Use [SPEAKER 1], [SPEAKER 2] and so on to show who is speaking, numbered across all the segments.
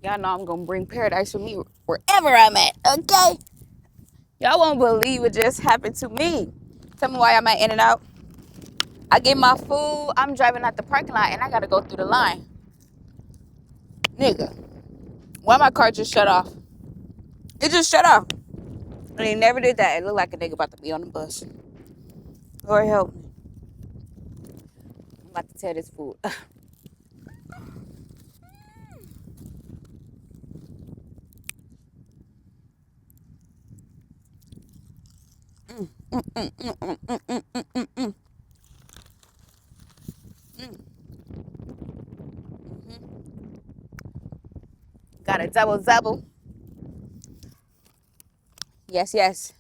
[SPEAKER 1] Y'all know I'm gonna bring paradise with me wherever I'm at, okay? Y'all won't believe what just happened to me. Tell me why I'm at In-N-Out. I get my food, I'm driving out the parking lot, and I gotta go through the line. Nigga, why my car just shut off? It just shut off. And they never did that. It looked like a nigga about to be on the bus. Lord help me. I'm about to tear this food. Got a double double. Yes, yes.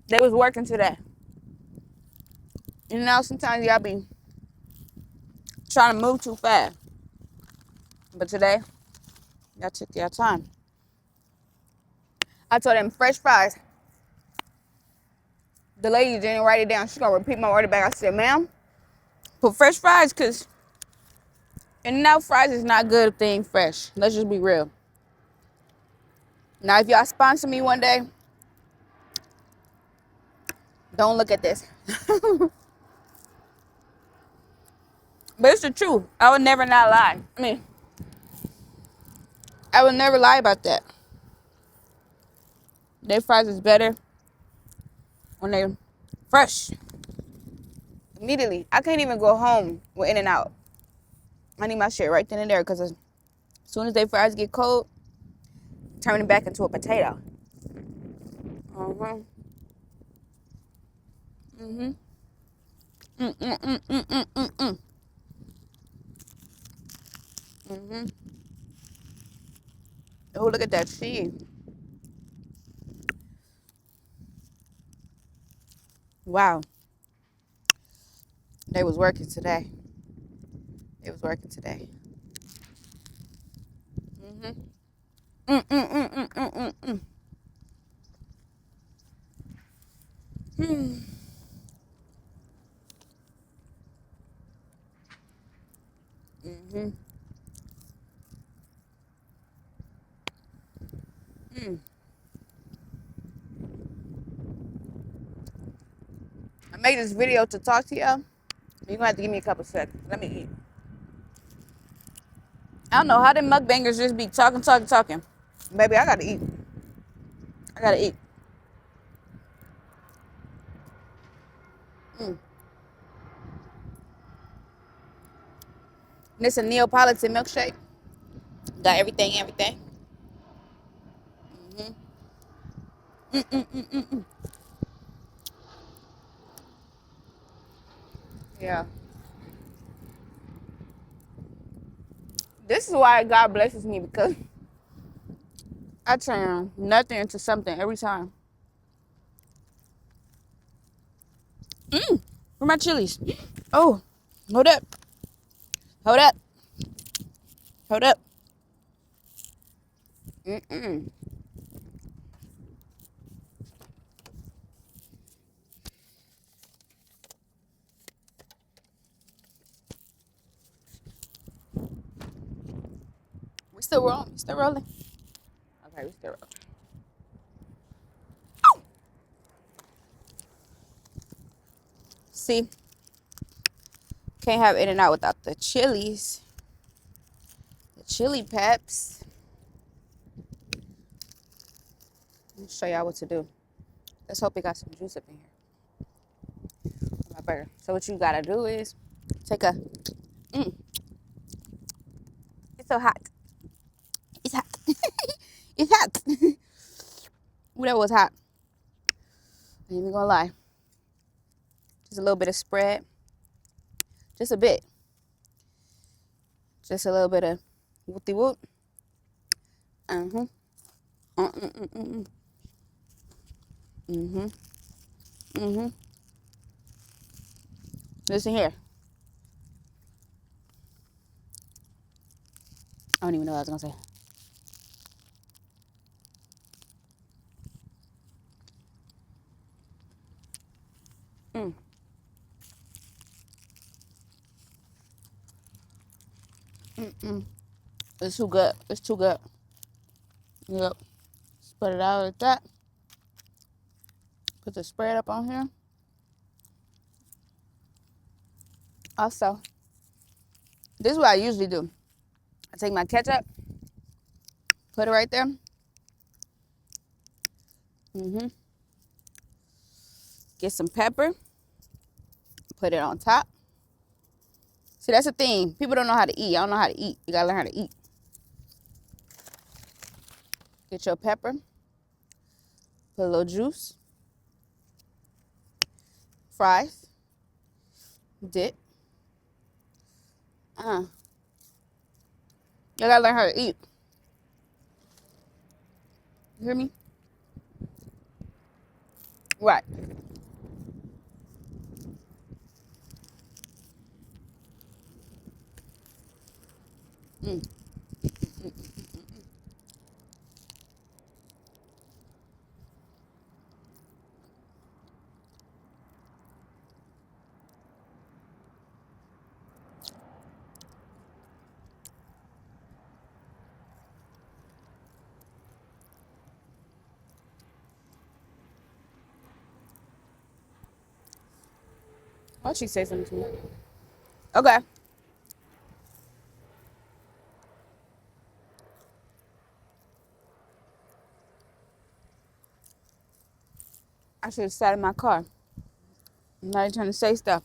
[SPEAKER 1] They was working today. You know, sometimes y'all be trying to move too fast. But today, y'all took your time. I told them fresh fries. The lady didn't write it down. She's gonna repeat my order back. I said, ma'am, put fresh fries, cause In-N-Out fries is not good if they ain't fresh. Let's just be real. Now, if y'all sponsor me one day, don't look at this. But it's the truth. I would never not lie. I mean, I would never lie about that. Their fries is better when they're fresh. Immediately. I can't even go home with In-N-Out. I need my shit right then and there, because as soon as their fries get cold, turn it back into a potato. Uh-huh. Mm-hmm. Mm-mm-mm-mm-mm-mm. Mm-hmm. Oh, look at that cheese. Wow. They was working today. They was working today. Mm-hmm. Mm-mm-mm-mm-mm-mm. Hmm. Mm-hmm. Mm. I made this video to talk to y'all. You're gonna have to give me a couple seconds. Let me eat. I don't know how them mukbangers just be talking. Baby, I gotta eat. I gotta eat. Mm. And it's a Neapolitan milkshake. Got everything. Mm-hmm. Mm-mm-mm-mm-mm. Yeah. This is why God blesses me, because I turn nothing into something every time. Where my chilies? Oh, hold up. Hold up. Hold up. Mm-mm. We still rolling. We still rolling. Okay, we still rolling. See, can't have In-N-Out without the chilies. The chili peps. Let me show y'all what to do. Let's hope it got some juice up in here. My burger. So what you gotta do is take a. Mm, it's so hot. It's hot. It's hot. Ooh, that was hot. I ain't even gonna lie. Just a little bit of spread. Just a bit. Just a little bit of whoopty whoop. Uh-huh. Mm-hmm. Mm-hmm. Listen here. I don't even know what I was gonna say. Mm. Mm-mm. It's too good. It's too good. Yep. Spread it out like that. Put the spread up on here. Also, this is what I usually do. I take my ketchup, put it right there. Mm-hmm. Get some pepper, put it on top. See, that's the thing. People don't know how to eat. I don't know how to eat. You gotta learn how to eat. Get your pepper, put a little juice, fries, dip. You gotta learn how to eat. You hear me? Right. Mm. Why'd she say something to me? Okay. I should have sat in my car. I'm not even trying to say stuff.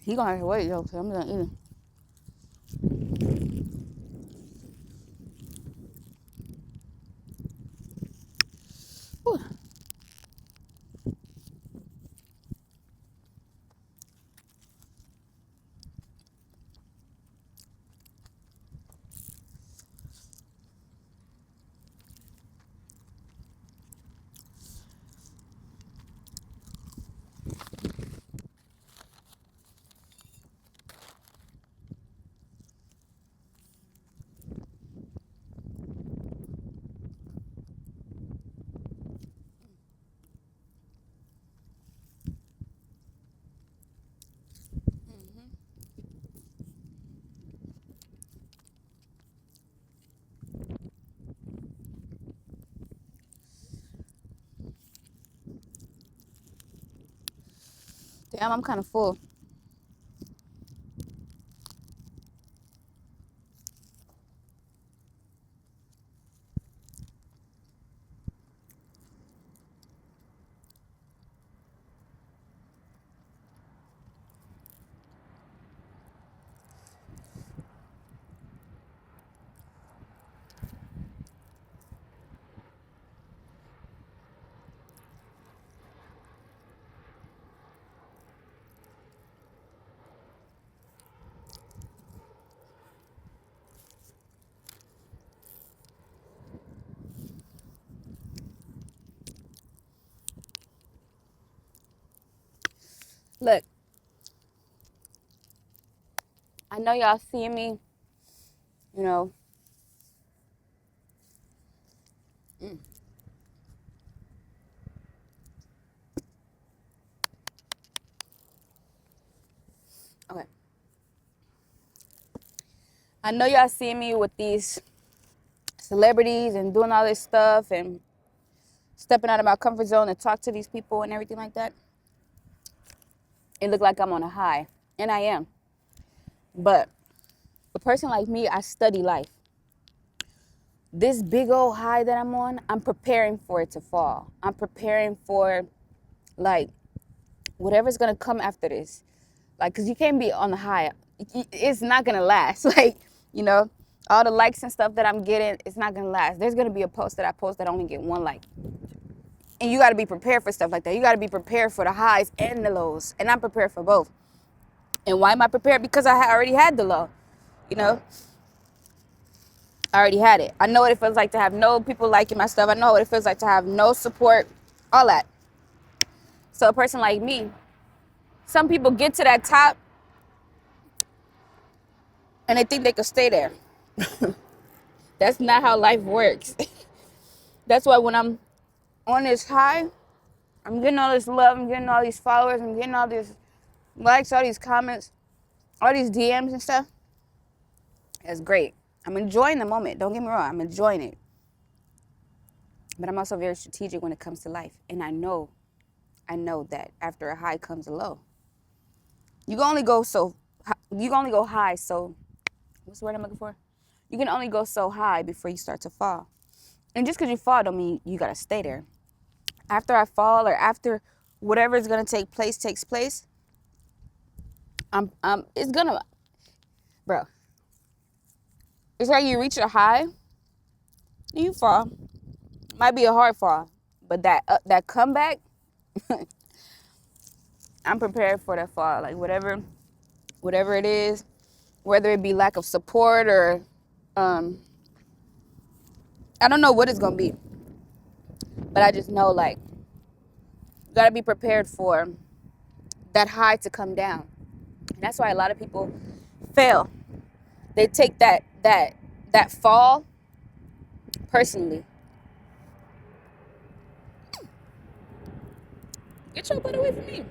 [SPEAKER 1] He gonna have to wait though, cause I'm done eating. Whew. Damn, I'm kind of full. Look, I know y'all seeing me, you know. Mm. Okay. I know y'all seeing me with these celebrities and doing all this stuff and stepping out of my comfort zone and talk to these people and everything like that. It looked like I'm on a high, and I am. But a person like me, I study life. This big old high that I'm on, I'm preparing for it to fall. I'm preparing for, like, whatever's gonna come after this. Like, cause you can't be on the high. It's not gonna last. Like, you know, all the likes and stuff that I'm getting, it's not gonna last. There's gonna be a post that I post that only get one like. And you gotta be prepared for stuff like that. You gotta be prepared for the highs and the lows. And I'm prepared for both. And why am I prepared? Because I already had the low. You know, I already had it. I know what it feels like to have no people liking my stuff. I know what it feels like to have no support, all that. So a person like me, some people get to that top and they think they could stay there. That's not how life works. That's why when I'm on this high, I'm getting all this love, I'm getting all these followers, I'm getting all these likes, all these comments, all these DMs and stuff. That's great. I'm enjoying the moment. Don't get me wrong. I'm enjoying it. But I'm also very strategic when it comes to life. And I know that after a high comes a low. You can only go high. So what's the word I'm looking for? You can only go so high before you start to fall. And just because you fall don't mean you got to stay there. After I fall, or after whatever is going to take place takes place, it's going to, bro. It's like you reach a high, you fall. Might be a hard fall, but that comeback, I'm prepared for that fall. Like whatever it is, whether it be lack of support or I don't know what it's gonna be, but I just know, like, you gotta be prepared for that high to come down. And that's why a lot of people fail. They take that fall personally. Get your butt away from me.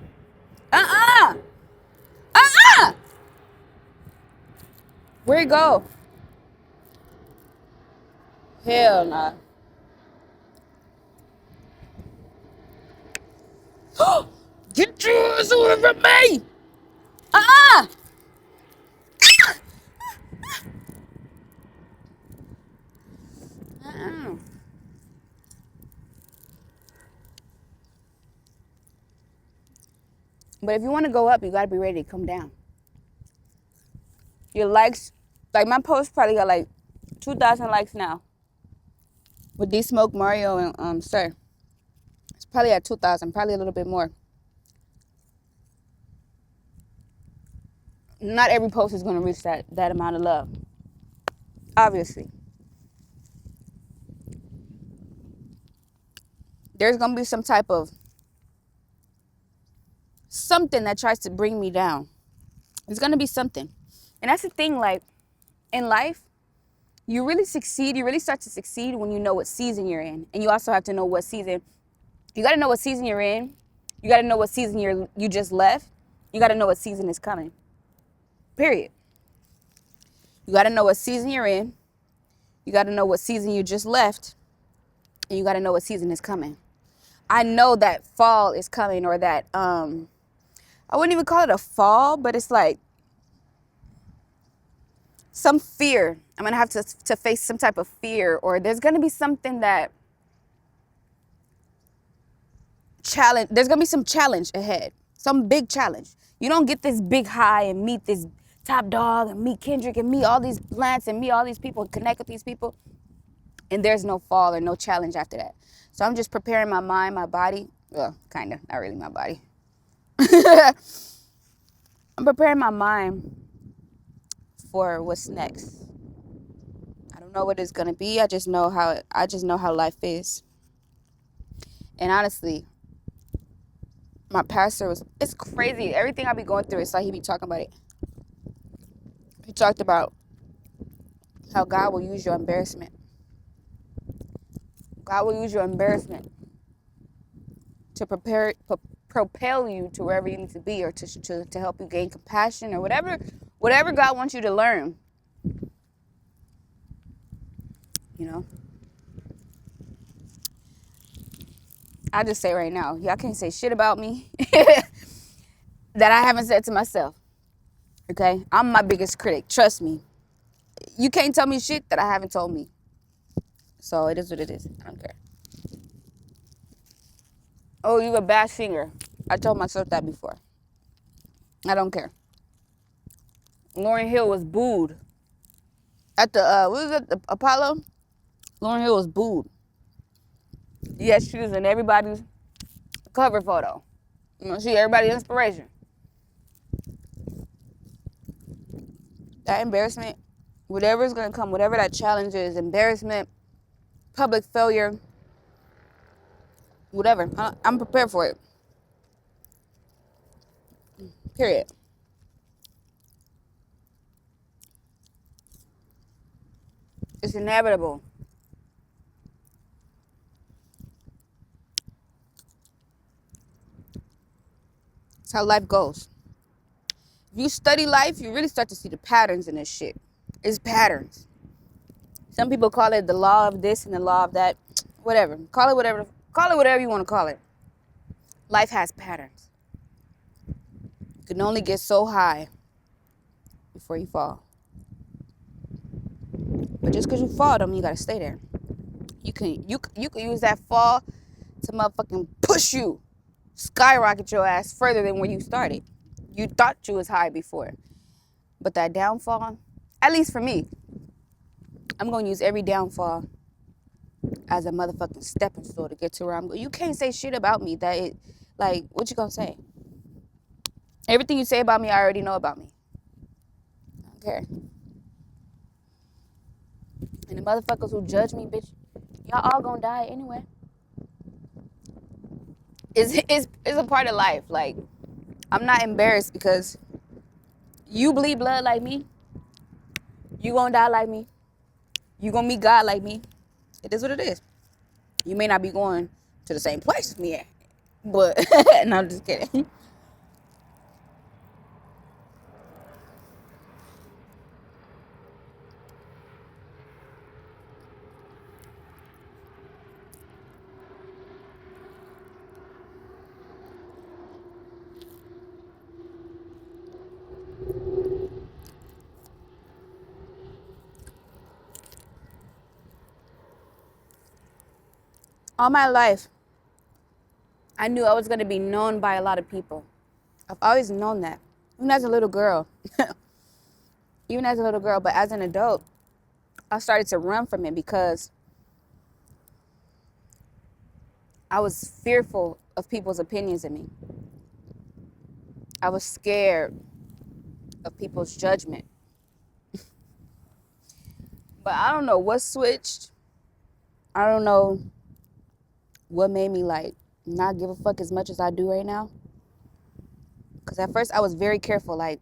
[SPEAKER 1] Where'd it go? Hell nah. Get your ass away from me! But if you want to go up, you gotta be ready to come down. Your likes, like my post probably got like 2,000 likes now. With D Smoke, Mario, and Sir. It's probably at 2,000, probably a little bit more. Not every post is gonna reach that amount of love. Obviously. There's gonna be some type of something that tries to bring me down. There's gonna be something. And that's the thing, like, in life, you really start to succeed when you know what season you're in. And you also have to know what season, you gotta know what season you're in. You gotta know what season you just left. You gotta know what season is coming. Period. You gotta know what season you're in. You gotta know what season you just left. And you gotta know what season is coming. I know that fall is coming, or that, I wouldn't even call it a fall, but it's like some fear. I'm going to have to face some type of fear, or there's going to be something that there's going to be some challenge ahead, some big challenge. You don't get this big high and meet this top dog and meet Kendrick and meet all these plants and meet all these people and connect with these people, and there's no fall or no challenge after that. So I'm just preparing my mind, my body. Well, kind of, not really my body. I'm preparing my mind for what's next. I don't know what it's gonna be. I just know how life is. And honestly, my pastor it's crazy. Everything I be going through, it's like he be talking about it. He talked about how God will use your embarrassment. God will use your embarrassment to propel you to wherever you need to be, or to help you gain compassion, or whatever God wants you to learn. You know? I just say right now, y'all can't say shit about me that I haven't said to myself. Okay? I'm my biggest critic. Trust me. You can't tell me shit that I haven't told me. So it is what it is. I don't care. Oh, you a bad singer. I told myself that before. I don't care. Lauryn Hill was booed at the what was it, the Apollo? Lauryn Hill was booed. Yes, she was in everybody's cover photo. You know, she everybody's inspiration. That embarrassment, whatever is going to come, whatever that challenge is, embarrassment, public failure, whatever, I'm prepared for it. Period. It's inevitable. It's how life goes. If you study life, you really start to see the patterns in this shit. It's patterns. Some people call it the law of this and the law of that. Whatever. Call it whatever you want to call it. Life has patterns. You can only get so high before you fall. But just because you fall don't mean you gotta stay there. You can use that fall to motherfucking push you, skyrocket your ass further than where you started. You thought you was high before. But that downfall, at least for me, I'm gonna use every downfall as a motherfucking stepping stone to get to where I'm going. You can't say shit about me that it, like, what you gonna say? Everything you say about me, I already know about me. I don't care. And the motherfuckers who judge me, bitch, y'all all gonna die anyway. It's a part of life. Like, I'm not embarrassed because you bleed blood like me. You gonna die like me. You gonna meet God like me. It is what it is. You may not be going to the same place as me, but no, I'm just kidding. All my life, I knew I was going to be known by a lot of people. I've always known that. Even as a little girl. But as an adult, I started to run from it because I was fearful of people's opinions of me. I was scared of people's judgment. But I don't know what switched. I don't know what made me like not give a fuck as much as I do right now. Because at first I was very careful. Like,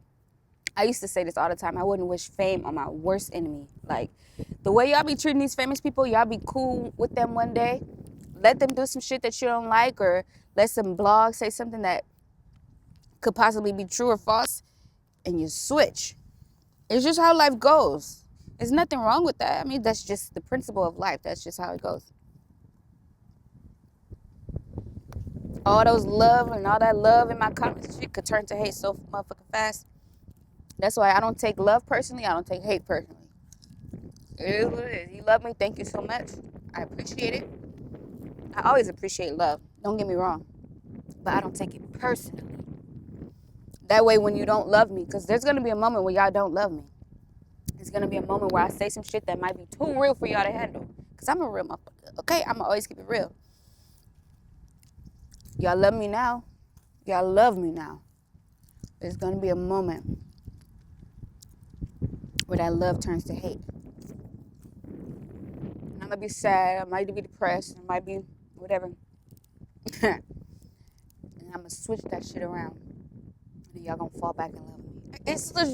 [SPEAKER 1] I used to say this all the time. I wouldn't wish fame on my worst enemy. Like, the way y'all be treating these famous people, y'all be cool with them one day. Let them do some shit that you don't like, or let some blog say something that could possibly be true or false, and you switch. It's just how life goes. There's nothing wrong with that. I mean, that's just the principle of life. That's just how it goes. All those love and all that love in my comments shit could turn to hate so motherfucking fast. That's why I don't take love personally. I don't take hate personally. It is what it is. You love me. Thank you so much. I appreciate it. I always appreciate love. Don't get me wrong. But I don't take it personally. That way when you don't love me, because there's going to be a moment where y'all don't love me. There's going to be a moment where I say some shit that might be too real for y'all to handle. Because I'm a real motherfucker. Okay? I'm going to always keep it real. Y'all love me now. Y'all love me now. There's going to be a moment where that love turns to hate. And I'm going to be sad. I might be depressed. I might be whatever. And I'm going to switch that shit around. And y'all going to fall back in love with me.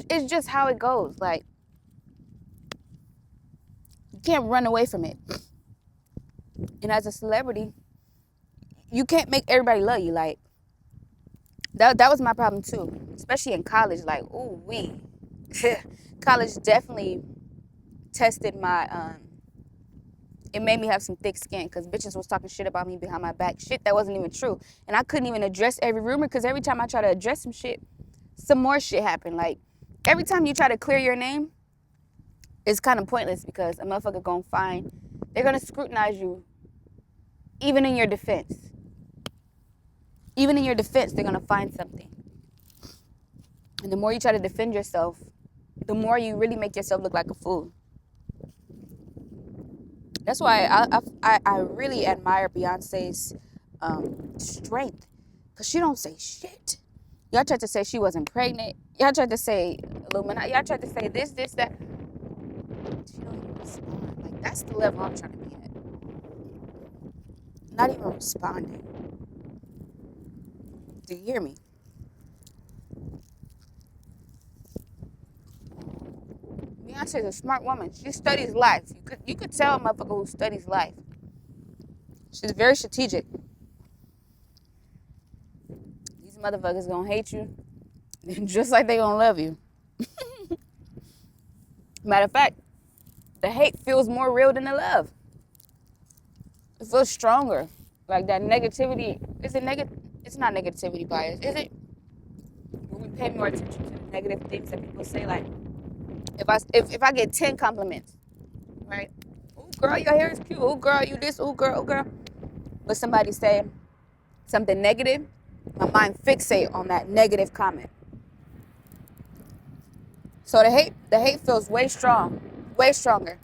[SPEAKER 1] It's just how it goes. Like, you can't run away from it. And as a celebrity, you can't make everybody love you. Like, that was my problem too. Especially in college. Like, ooh wee. College definitely tested my it made me have some thick skin, because bitches was talking shit about me behind my back. Shit that wasn't even true. And I couldn't even address every rumor, because every time I try to address some shit, some more shit happened. Like, every time you try to clear your name, it's kind of pointless, because a motherfucker gonna find, they're gonna scrutinize you even in your defense. Even in your defense, they're gonna find something. And the more you try to defend yourself, the more you really make yourself look like a fool. That's why I really admire Beyonce's strength, because she don't say shit. Y'all tried to say she wasn't pregnant. Y'all tried to say Illuminati. Y'all tried to say this, that. She don't even respond. Like, that's the level I'm trying to be at. Not even responding. Do you hear me? Beyonce is a smart woman. She studies life. You could tell a motherfucker who studies life. She's very strategic. These motherfuckers gonna hate you just like they gonna love you. Matter of fact, the hate feels more real than the love. It feels stronger. Like that negativity. Is it negative? It's not negativity bias, is it? When we pay more attention to the negative things that people say, like if I get 10 compliments, right? Oh girl, your hair is cute. Oh girl, you this. Oh girl. But somebody say something negative, my mind fixate on that negative comment. So the hate feels way stronger.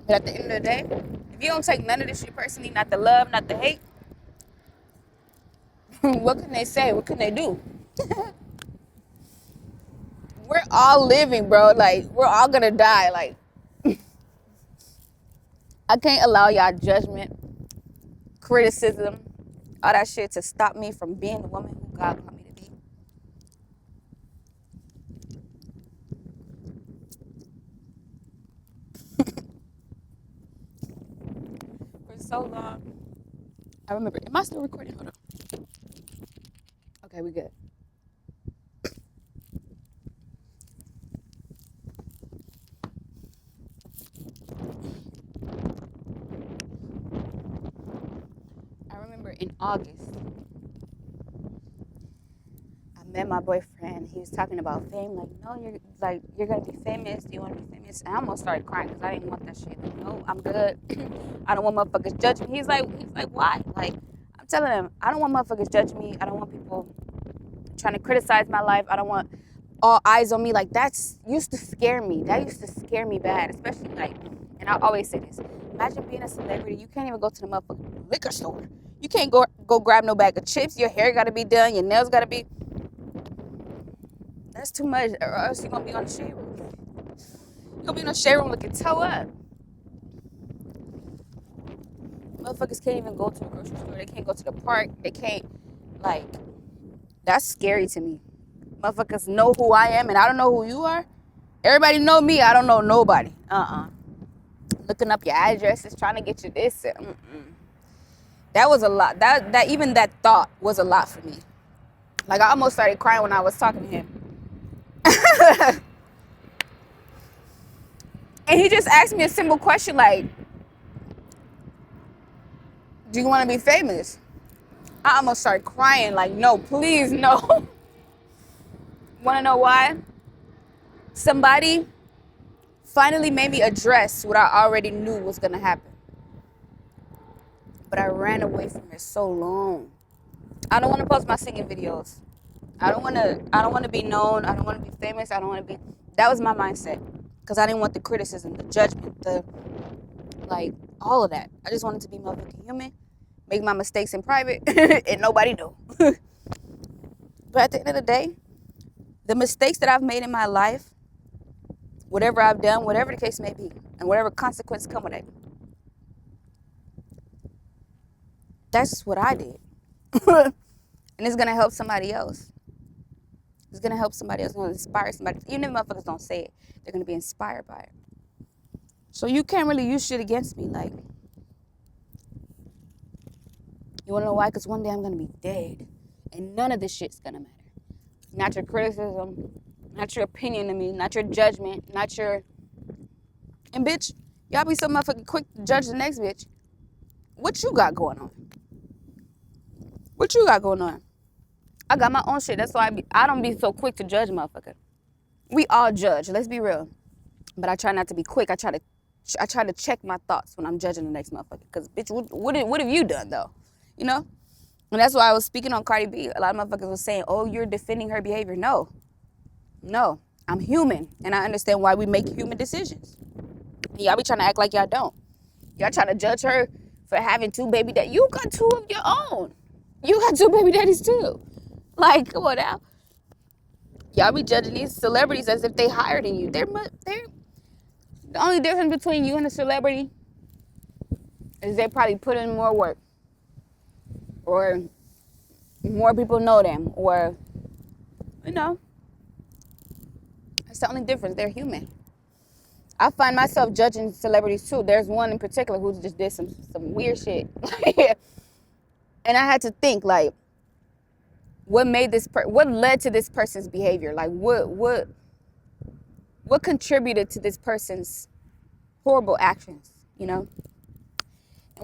[SPEAKER 1] But at the end of the day, if you don't take none of this shit personally, not the love, not the hate, what can they say? What can they do? We're all living, bro. Like, we're all gonna die. Like, I can't allow y'all judgment, criticism, all that shit to stop me from being the woman who God called me to be. For so long, I remember. Am I still recording? Hold on. Okay, we good. I remember in August, I met my boyfriend. He was talking about fame. Like, you're gonna be famous. Do you want to be famous? And I almost started crying because I didn't want that shit. Like, no, I'm good. I don't want motherfuckers judging me. He's like, why? Like, I'm telling him, I don't want motherfuckers judging me. I don't want people trying to criticize my life. I don't want all eyes on me. Like, that's used to scare me. That used to scare me bad, especially like, and I always say this. Imagine being a celebrity. You can't even go to the motherfucking liquor store. You can't go grab no bag of chips. Your hair got to be done. Your nails got to be. That's too much. Or else you're going to be on the shade room. You're going to be in the shade room looking toe up. Motherfuckers can't even go to the grocery store. They can't go to the park. They can't, like, that's scary to me. Motherfuckers know who I am and I don't know who you are. Everybody know me. I don't know nobody. Looking up your addresses, trying to get you this. That was a lot. That even that thought was a lot for me. Like, I almost started crying when I was talking to him. And he just asked me a simple question like, do you want to be famous? I almost started crying like, no, please, no. Want to know why? Somebody finally made me address what I already knew was going to happen. But I ran away from it so long. I don't want to post my singing videos. I don't want to be known. I don't want to be famous. I don't want to be. That was my mindset. Because I didn't want the criticism, the judgment, all of that. I just wanted to be motherfucking human, make my mistakes in private, and nobody knew. But at the end of the day, the mistakes that I've made in my life, whatever I've done, whatever the case may be, and whatever consequences come with it, that's what I did. And it's going to help somebody else. It's going to help somebody else. It's going to inspire somebody. Even if motherfuckers don't say it, they're going to be inspired by it. So you can't really use shit against me. Like, you want to know why? Because one day I'm going to be dead. And none of this shit's going to matter. Not your criticism, not your opinion of me, not your judgment, not your... And bitch, y'all be so motherfucking quick to judge the next bitch. What you got going on? What you got going on? I got my own shit. That's why I don't be so quick to judge motherfucker. We all judge. Let's be real. But I try not to be quick. I try to check my thoughts when I'm judging the next motherfucker. Because, bitch, what have you done, though? You know? And that's why I was speaking on Cardi B. A lot of motherfuckers was saying, oh, you're defending her behavior. No. I'm human. And I understand why we make human decisions. And y'all be trying to act like y'all don't. Y'all trying to judge her for having two baby daddies. You got two of your own. You got two baby daddies too. Like, come on now. Y'all be judging these celebrities as if they higher than you. They're the only difference between you and a celebrity is they probably put in more work, or more people know them, or that's the only difference. They're human. I find myself judging celebrities too. There's one in particular who just did some weird shit, and I had to think, like, what led to this person's behavior? Like, what contributed to this person's horrible actions? And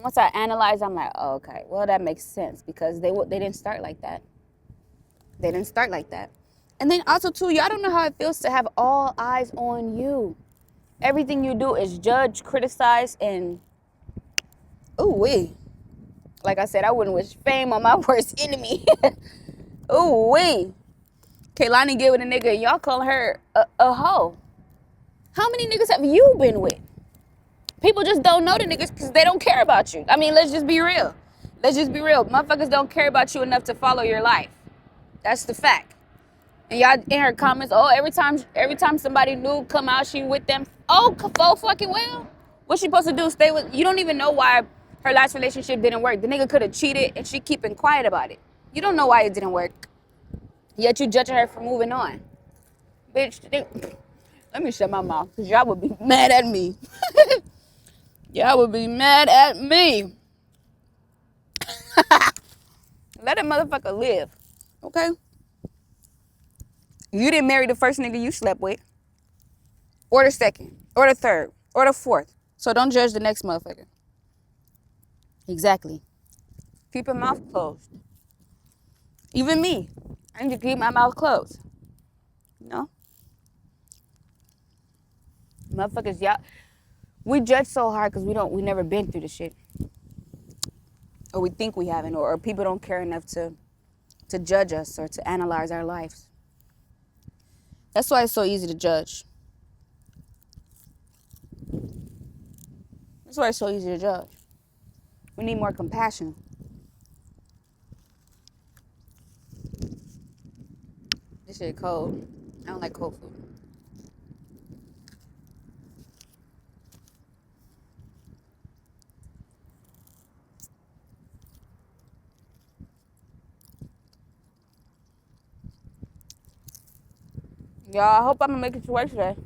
[SPEAKER 1] once I analyzed, I'm like, oh, okay, well, that makes sense, because they didn't start like that. They didn't start like that. And then also too, y'all don't know how it feels to have all eyes on you. Everything you do is judged, criticized, and ooh-wee. Like I said, I wouldn't wish fame on my worst enemy. Ooh-wee. Kehlani get with a nigga and y'all call her a hoe. How many niggas have you been with? People just don't know the niggas because they don't care about you. I mean, let's just be real. Motherfuckers don't care about you enough to follow your life. That's the fact. And y'all in her comments, oh, every time somebody new come out, she with them. Oh, fucking well. What's she supposed to do? Stay with? You don't even know why her last relationship didn't work. The nigga could have cheated and she keeping quiet about it. You don't know why it didn't work. Yet you judging her for moving on. Bitch, let me shut my mouth, because y'all would be mad at me. Y'all would be mad at me. Let a motherfucker live, okay? You didn't marry the first nigga you slept with, or the second, or the third, or the fourth. So don't judge the next motherfucker. Exactly. Keep your mouth closed. Even me, I need to keep my mouth closed. Motherfuckers, y'all, we judge so hard because we never been through the shit, or we think we haven't, or people don't care enough to judge us or to analyze our lives. That's why it's so easy to judge. That's why it's so easy to judge. We need more compassion. This shit cold. I don't like cold food. Y'all, I hope I'm gonna make it to work today.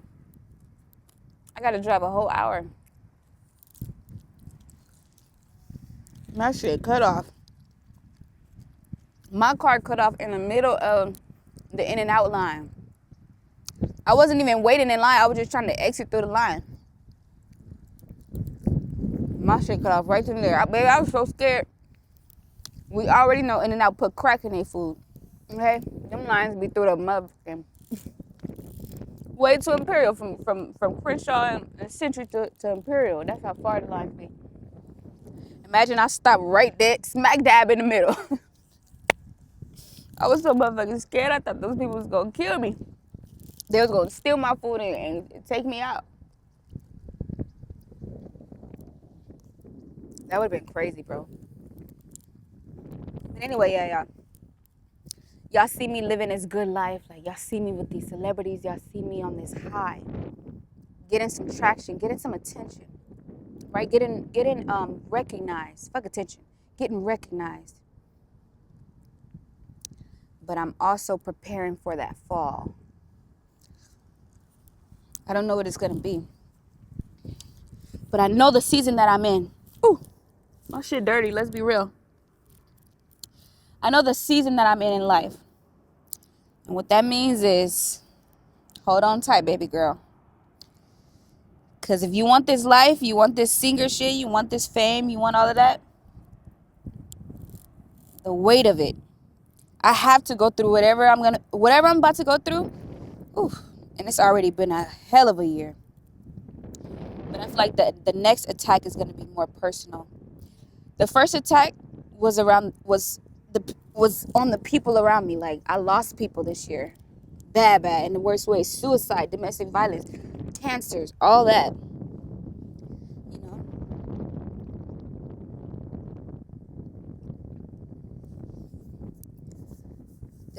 [SPEAKER 1] I gotta drive a whole hour. My shit cut off. My car cut off in the middle of the in and out line. I wasn't even waiting in line. I was just trying to exit through the line. My shit cut off right in there. Baby, I was so scared. We already know In and Out put crack in their food. Okay? Them lines be through the motherfucking way to Imperial, from Crenshaw and Century to Imperial. That's how far the lines be. Imagine I stopped right there, smack dab in the middle. I was so motherfucking scared. I thought those people was gonna kill me. They was gonna steal my food and take me out. That would have been crazy, bro. But anyway, yeah. Y'all see me living this good life. Like, y'all see me with these celebrities. Y'all see me on this high. Getting some traction. Getting some attention. Right? Getting recognized. Fuck attention. Getting recognized. But I'm also preparing for that fall. I don't know what it's going to be. But I know the season that I'm in. Ooh, my shit dirty. Let's be real. I know the season that I'm in life. And what that means is, hold on tight, baby girl. Because if you want this life, you want this singer shit, you want this fame, you want all of that, the weight of it. I have to go through whatever I'm about to go through. Ooh, and it's already been a hell of a year. But I feel like the next attack is going to be more personal. The first attack was on the people around me. Like, I lost people this year. Bad, in the worst way. Suicide, domestic violence, cancers, all that.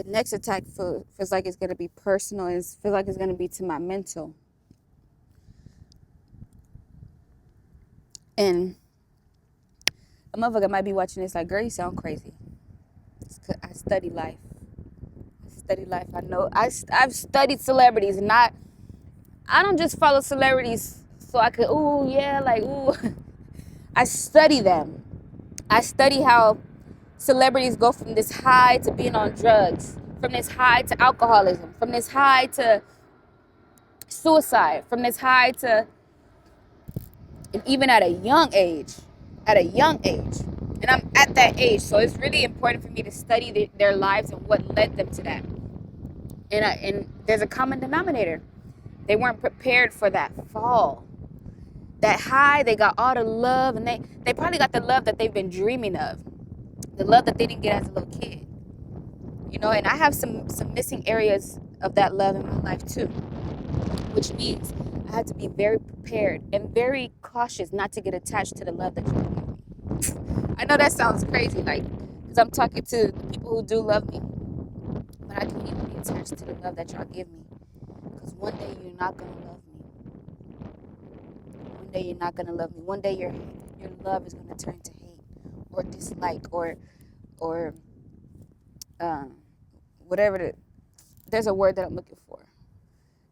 [SPEAKER 1] The next attack feels like it's going to be personal. It feels like it's going to be to my mental. And a motherfucker might be watching this like, girl, you sound crazy. I study life. I know. I've studied celebrities. I don't just follow celebrities so I could, ooh, yeah, like, ooh. I study them. I study how celebrities go from this high to being on drugs, from this high to alcoholism, from this high to suicide, from this high to, and even at a young age, and I'm at that age, so it's really important for me to study their lives and what led them to that. And there's a common denominator. They weren't prepared for that fall. That high, they got all the love, and they probably got the love that they've been dreaming of. The love that they didn't get as a little kid. You know, and I have some missing areas of that love in my life too. Which means I have to be very prepared and very cautious not to get attached to the love that you give me. I know that sounds crazy, like, because I'm talking to the people who do love me. But I can't even be attached to the love that y'all give me. Because one day you're not going to love me. One day you're not going to love me. One day your love is going to turn to hate or dislike or whatever. There's a word that I'm looking for.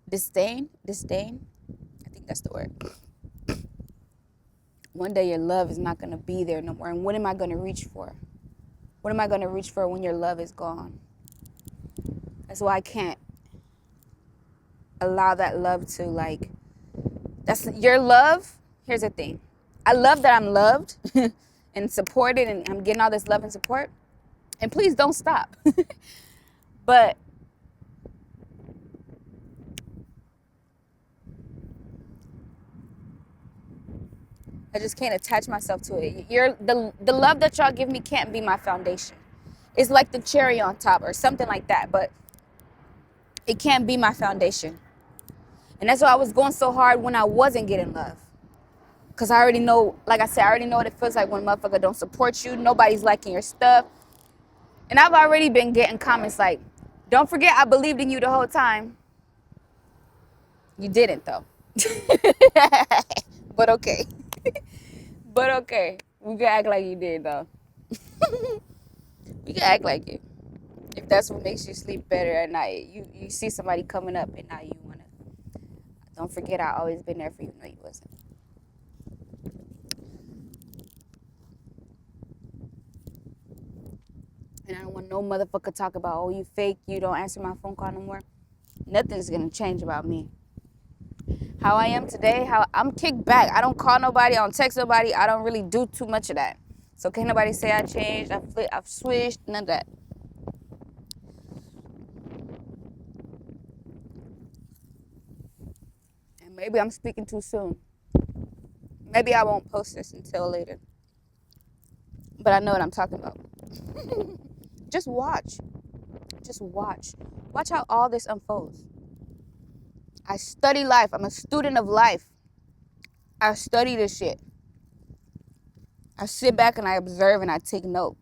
[SPEAKER 1] Disdain. I think that's the word. One day your love is not going to be there no more. And what am I going to reach for? What am I going to reach for when your love is gone? That's why I can't allow that love to, like, that's your love. Here's the thing. I love that I'm loved and supported, and I'm getting all this love and support. And please don't stop. But I just can't attach myself to it. The love that y'all give me can't be my foundation. It's like the cherry on top or something like that, but it can't be my foundation. And that's why I was going so hard when I wasn't getting love. Because I already know, like I said, I already know what it feels like when a motherfucker don't support you. Nobody's liking your stuff. And I've already been getting comments like, don't forget I believed in you the whole time. You didn't, though. But okay. But okay. We can act like you did, though. We can act like it. If that's what makes you sleep better at night. You see somebody coming up and now you want to. Don't forget I always been there for you. No, you wasn't. And I don't want no motherfucker talk about, oh, you fake, you don't answer my phone call no more. Nothing's going to change about me. How I am today, how I'm kicked back. I don't call nobody, I don't text nobody. I don't really do too much of that. So can't nobody say I changed, I've switched, none of that. And maybe I'm speaking too soon. Maybe I won't post this until later. But I know what I'm talking about. Just watch. Just watch. Watch how all this unfolds. I study life. I'm a student of life. I study this shit. I sit back and I observe and I take note.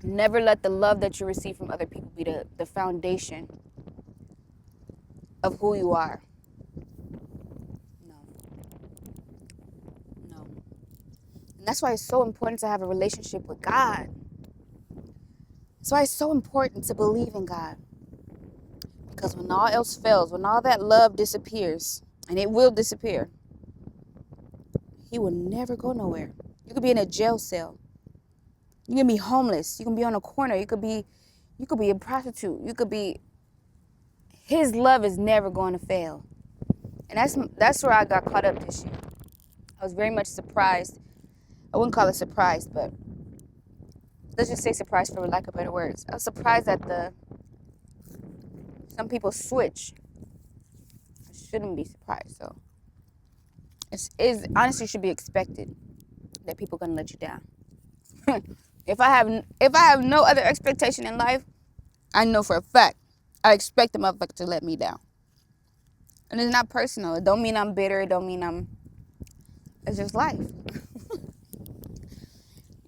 [SPEAKER 1] Never let the love that you receive from other people be the foundation of who you are. No. And that's why it's so important to have a relationship with God. That's why it's so important to believe in God. Because when all else fails, when all that love disappears, and it will disappear, He will never go nowhere. You could be in a jail cell. You can be homeless. You can be on a corner. You could be a prostitute. You could be. His love is never going to fail. And that's where I got caught up this year. I was very much surprised. I wouldn't call it surprised, but let's just say surprised for lack of better words. I was surprised that some people switch. I shouldn't be surprised, so it honestly should be expected that people are gonna let you down. If I have no other expectation in life, I know for a fact I expect the motherfucker to let me down. And it's not personal. It don't mean I'm bitter. It don't mean I'm It's just life.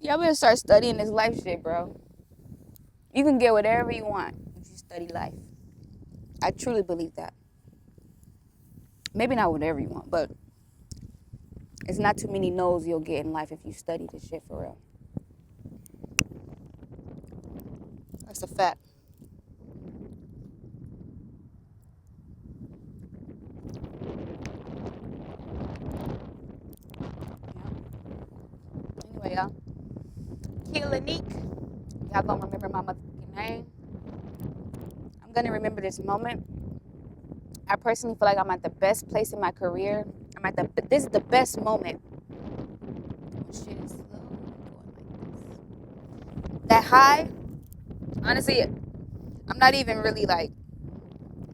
[SPEAKER 1] Y'all better start studying this life shit, bro. You can get whatever you want if you study life. I truly believe that. Maybe not whatever you want, but it's not too many no's you'll get in life if you study this shit for real. That's a fact. Anyway, y'all. Keelanique. Y'all gonna remember my motherfucking name. I'm gonna remember this moment. I personally feel like I'm at the best place in my career. This is the best moment. Oh, shit is slow going like this. That high, honestly, I'm not even really like,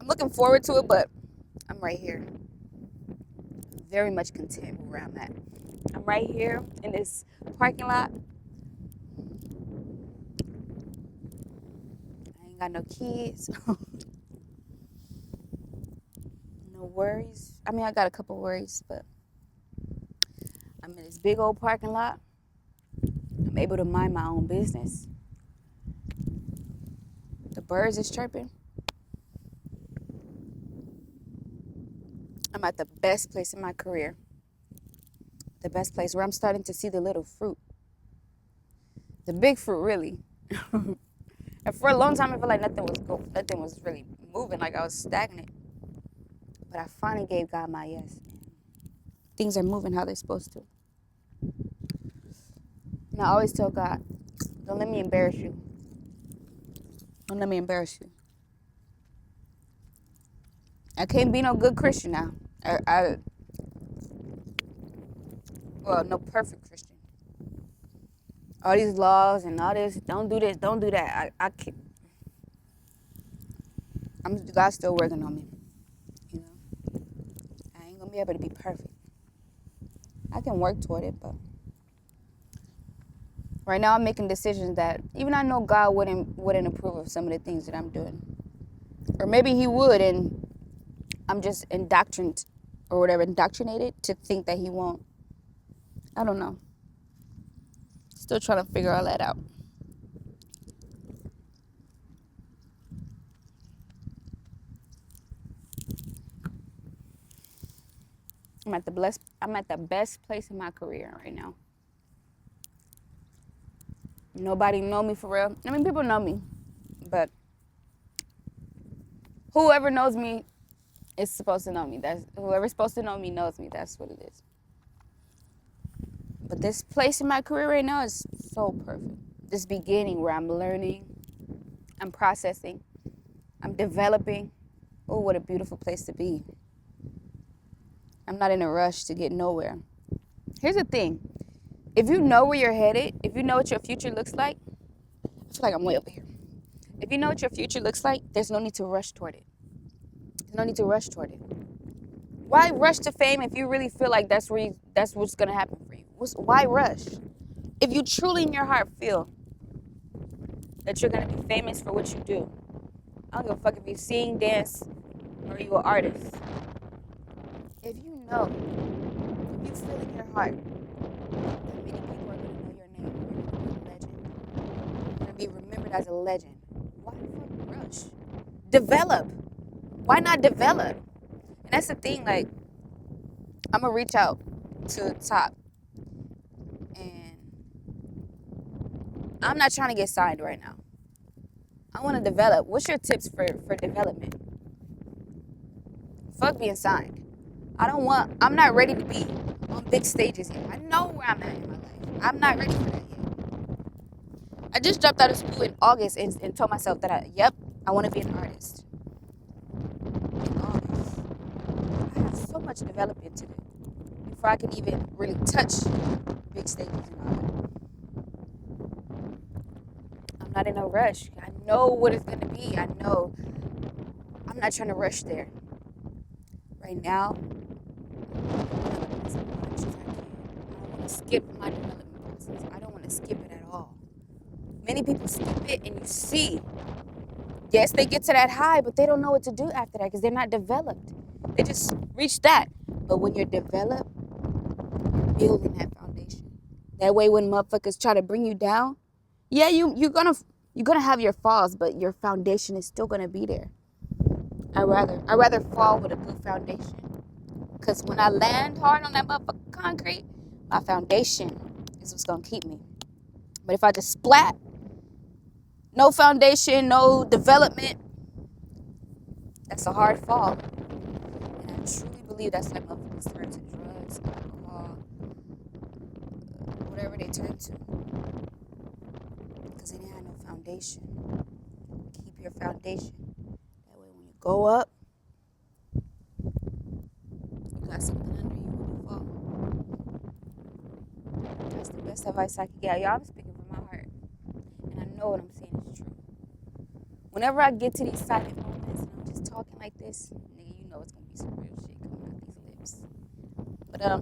[SPEAKER 1] I'm looking forward to it, but I'm right here. Very much content where I'm at. I'm right here in this parking lot. I ain't got no kids. No worries. I mean, I got a couple worries, but I'm in this big old parking lot. I'm able to mind my own business. The birds is chirping. I'm at the best place in my career. The best place where I'm starting to see the little fruit. The big fruit, really. And for a long time, I felt like nothing was really moving, like I was stagnant. But I finally gave God my yes. Things are moving how they're supposed to. And I always tell God, don't let me embarrass you. Don't let me embarrass you. I can't be no good Christian now. Well, no perfect Christian. All these laws and all this, don't do this, don't do that. I can't. God's still working on me. You know, I ain't gonna be able to be perfect. I can work toward it, but right now I'm making decisions that even I know God wouldn't approve of some of the things that I'm doing, or maybe He would, and I'm just indoctrinated to think that He won't. I don't know. Still trying to figure all that out. I'm at the best place in my career right now. Nobody know me for real. I mean, people know me, but whoever knows me is supposed to know me. That's whoever's supposed to know me knows me. That's what it is. But this place in my career right now is so perfect. This beginning where I'm learning, I'm processing, I'm developing. Oh, what a beautiful place to be. I'm not in a rush to get nowhere. Here's the thing. If you know where you're headed, if you know what your future looks like, I feel like I'm way over here. If you know what your future looks like, there's no need to rush toward it. There's no need to rush toward it. Why rush to fame if you really feel like that's what's going to happen for you? Why rush? If you truly in your heart feel that you're going to be famous for what you do, I don't give a fuck if you sing, dance, or you're an artist. If you know, if you feel in your heart that many people are going to know your name, you're going to be a legend, you're going to be remembered as a legend, why the fuck rush? Develop. Why not develop? And that's the thing, like, I'm going to reach out to the top. And I'm not trying to get signed right now. I want to develop. What's your tips for development? Fuck being signed. I'm not ready to be on big stages yet. I know where I'm at in my life. I'm not ready for that yet. I just dropped out of school in August and told myself that I want to be an artist. In August. I have so much development to do before I can even really touch big stages and all that. I'm not in a rush. I know what it's going to be. I know. I'm not trying to rush there. Right now, as much as I can. I don't want to skip my development process. I don't want to skip it at all. Many people skip it and you see. Yes, they get to that high, but they don't know what to do after that because they're not developed. They just reach that. But when you're developed, building that foundation. That way when motherfuckers try to bring you down, yeah, you're gonna have your falls, but your foundation is still gonna be there. I rather fall with a good foundation. Cause when I land hard on that motherfucking concrete, my foundation is what's gonna keep me. But if I just splat, no foundation, no development, that's a hard fall. And I truly believe that's why motherfuckers turn to drugs, alcohol, whatever they turn to. Because they didn't have no foundation. Keep your foundation. That way when you go up, you got something under you when you fall. That's the best advice I could get. Y'all, I'm speaking from my heart. And I know what I'm saying is true. Whenever I get to these silent moments and I'm just talking like this, nigga, you know it's gonna be some real shit coming out these lips. But I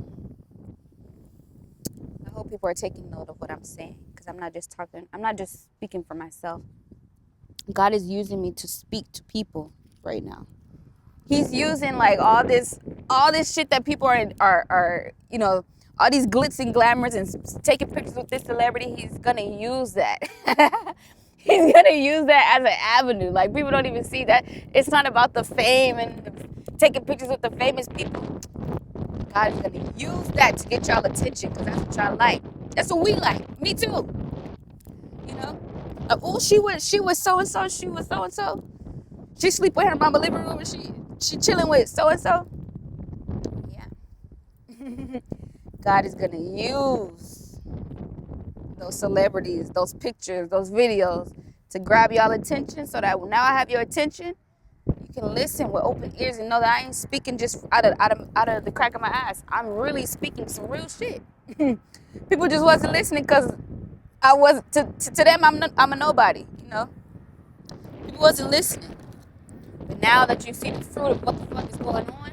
[SPEAKER 1] hope people are taking note of what I'm saying, because I'm not just speaking for myself. God is using me to speak to people right now. He's using like all this shit that people are you know, all these glitz and glamours and taking pictures with this celebrity. He's gonna use that. He's gonna use that as an avenue. Like, people don't even see that it's not about the fame and taking pictures with the famous people. God is gonna use that to get y'all attention, because that's what y'all like. That's what we like. Me too. You know? Oh, she was so and so. She was so and so. She sleep with her mama living room and she chilling with so and so. Yeah. God is gonna use those celebrities, those pictures, those videos to grab y'all attention, so that now I have your attention, you can listen with open ears and know that I ain't speaking just out of the crack of my ass. I'm really speaking some real shit. People just wasn't listening because I was to them. I'm a nobody, you know. People wasn't listening. But now that you see the fruit of what the fuck is going on,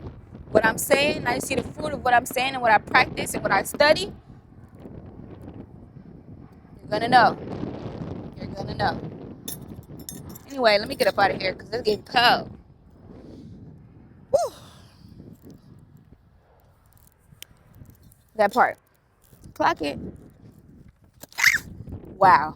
[SPEAKER 1] what I'm saying, now you see the fruit of what I'm saying and what I practice and what I study, you're gonna know. You're gonna know. Anyway, let me get up out of here because it's getting cold. Woo. That part. Clock it. Wow.